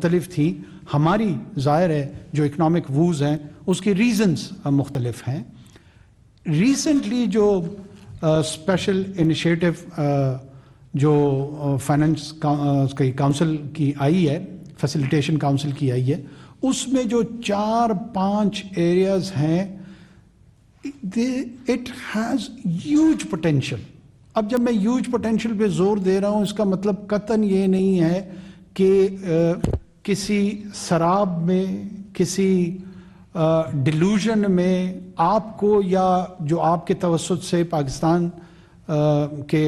مختلف تھی. ہماری ظاہر ہے جو اکنامک ووز ہیں اس کی ریزنز مختلف ہیں. ریسنٹلی جو اسپیشل انیشیٹو جو فائنانس کی کاؤنسل کی آئی ہے, فیسیلیٹیشن کاؤنسل کی آئی ہے, اس میں جو 4-5 ایریاز ہیں, اٹ ہیز ہیوج پوٹینشیل. اب جب میں ہیوج پوٹینشیل پہ زور دے رہا ہوں, اس کا مطلب قطعاً یہ نہیں ہے کہ کسی سراب میں, کسی ڈیلوژن میں آپ کو یا جو آپ کے توسط سے پاکستان کے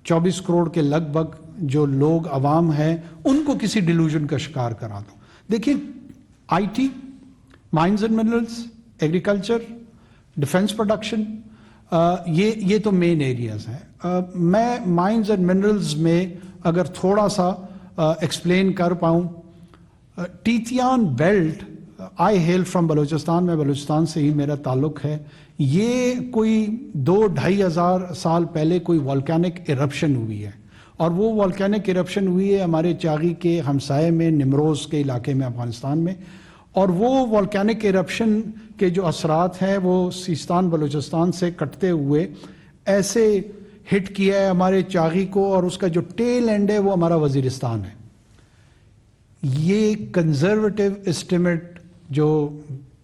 24 کروڑ کے لگ بھگ جو لوگ عوام ہیں ان کو کسی ڈیلوژن کا شکار کرا دوں. دیکھیں, I T, mines and minerals, agriculture, defence production, یہ تو مین ایریاز ہیں. میں مائنز اینڈ منرلز میں اگر تھوڑا سا ایکسپلین کر پاؤں, Tethyan belt, I hail from Balochistan, میں بلوچستان سے ہی میرا تعلق ہے. یہ کوئی 2-2.5 ہزار سال پہلے کوئی والکینک ایرپشن ہوئی ہے, اور وہ والکینک ایرپشن ہوئی ہے ہمارے چاغی کے ہمسائے میں, نمروز کے علاقے میں, افغانستان میں. اور وہ والکینک ایرپشن کے جو اثرات ہیں وہ سیستان بلوچستان سے کٹتے ہوئے ایسے ہٹ کیا ہے ہمارے چاغی کو, اور اس کا جو ٹیل اینڈ ہے وہ ہمارا وزیرستان ہے. یہ کنزرویٹو اسٹیمیٹ جو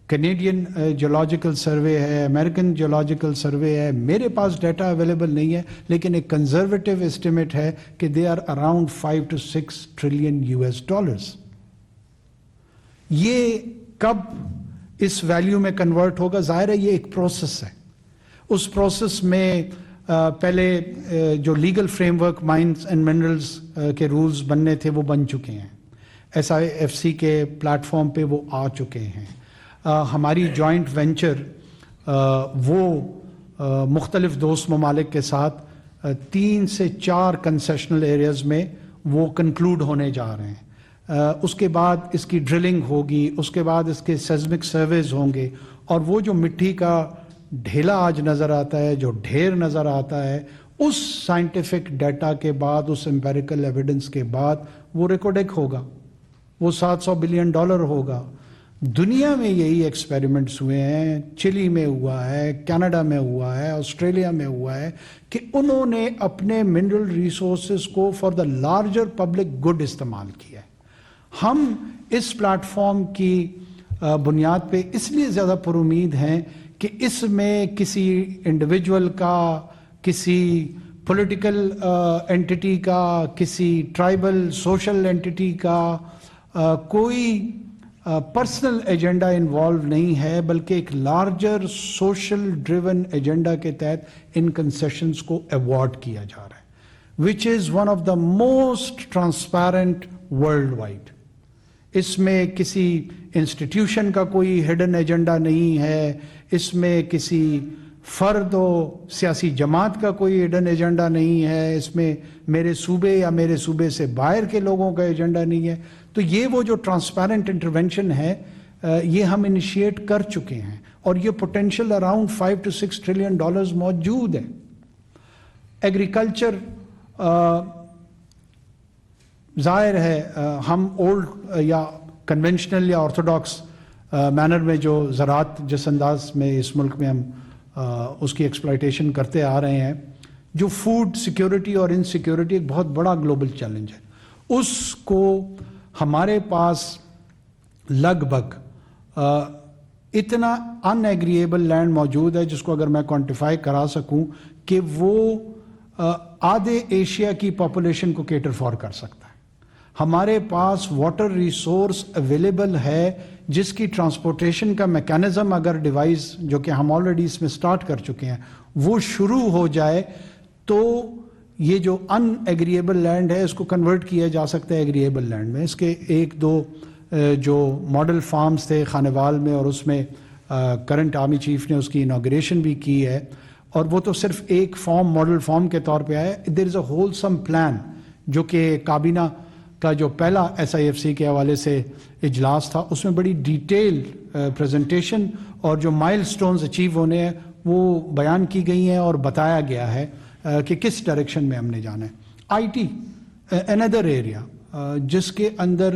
کینیڈین جیولوجیکل سروے ہے, امریکن جیولوجیکل سروے ہے, میرے پاس ڈیٹا اویلیبل نہیں ہے, لیکن ایک کنزرویٹو اسٹیمیٹ ہے کہ they are around 5 to 6 trillion US$. یہ کب اس ویلیو میں کنورٹ ہوگا؟ ظاہر ہے یہ ایک پروسیس ہے. اس پروسیس میں پہلے جو legal frame work mines and minerals کے رولز بننے تھے وہ بن چکے ہیں, SIFC کے پلیٹ فارم پہ وہ آ چکے ہیں. ہماری جوائنٹ وینچر وہ مختلف دوست ممالک کے ساتھ 3 سے 4 کنسیشنل ایریاز میں وہ کنکلوڈ ہونے جا رہے ہیں. اس کے بعد اس کی ڈرلنگ ہوگی, اس کے بعد اس کے سیزمک سرویز ہوں گے, اور وہ جو مٹی کا ڈھیلا آج نظر آتا ہے, جو ڈھیر نظر آتا ہے, اس سائنٹیفک ڈیٹا کے بعد, اس امپیریکل ایویڈنس کے بعد وہ ریکارڈک ہوگا, وہ $700 بلین ہوگا. دنیا میں یہی ایکسپیریمنٹس ہوئے ہیں, چلی میں ہوا ہے, کینیڈا میں ہوا ہے, آسٹریلیا میں ہوا ہے, کہ انہوں نے اپنے منرل ریسورسز کو for the larger public good استعمال کیا ہے. ہم اس پلیٹ فارم کی بنیاد پہ اس لیے زیادہ پر امید ہیں کہ اس میں کسی انڈیویجول کا, کسی پولیٹیکل اینٹی کا, کسی ٹرائبل سوشل اینٹی کا کوئی پرسنل ایجنڈا انوالو نہیں ہے, بلکہ ایک لارجر سوشل ڈریون ایجنڈا کے تحت ان کنسیشنز کو ایوارڈ کیا جا رہا ہے, which is one of the most transparent worldwide. اس میں کسی انسٹیٹیوشن کا کوئی ہڈن ایجنڈا نہیں ہے, اس میں کسی فرد و سیاسی جماعت کا کوئی ہڈن ایجنڈا نہیں ہے, اس میں میرے صوبے یا میرے صوبے سے باہر کے لوگوں کا ایجنڈا نہیں ہے. تو یہ وہ جو ٹرانسپیرنٹ انٹرونشن ہے یہ ہم انیشیٹ کر چکے ہیں, اور یہ پوٹینشیل اراؤنڈ 5 to 6 ٹریلین موجود ہے. ایگریکلچر ظاہر ہے ہم اولڈ یا کنونشنل یا آرتھوڈاکس مینر میں جو زراعت جس انداز میں اس ملک میں ہم اس کی ایکسپلائٹیشن کرتے آ رہے ہیں, جو فوڈ سیکیورٹی اور انسیکیورٹی ایک بہت بڑا گلوبل چیلنج ہے, اس کو ہمارے پاس لگ بھگ اتنا ان ایگریبل لینڈ موجود ہے جس کو اگر میں کوانٹیفائی کرا سکوں کہ وہ آدھے ایشیا کی پاپولیشن کو کیٹر فار کر سکتا ہے. ہمارے پاس واٹر ریسورس اویلیبل ہے جس کی ٹرانسپورٹیشن کا میکانزم اگر ڈیوائس جو کہ ہم آلریڈی اس میں سٹارٹ کر چکے ہیں وہ شروع ہو جائے تو یہ جو ان ایگریبل لینڈ ہے اس کو کنورٹ کیا جا سکتا ہے ایگریبل لینڈ میں. اس کے 1-2 جو ماڈل فارمز تھے خانوال میں, اور اس میں کرنٹ آرمی چیف نے اس کی انوگریشن بھی کی ہے, اور وہ تو صرف ایک فارم ماڈل فارم کے طور پہ آیا. دیر از اے ہول سم پلان جو کہ کابینہ کا جو پہلا SIFC کے حوالے سے اجلاس تھا اس میں بڑی ڈیٹیل پریزنٹیشن اور جو مائل سٹونز اچیو ہونے ہیں وہ بیان کی گئی ہیں اور بتایا گیا ہے کہ کس ڈائریکشن میں ہم نے جانا ہے. آئی ٹی اندر ایریا جس کے اندر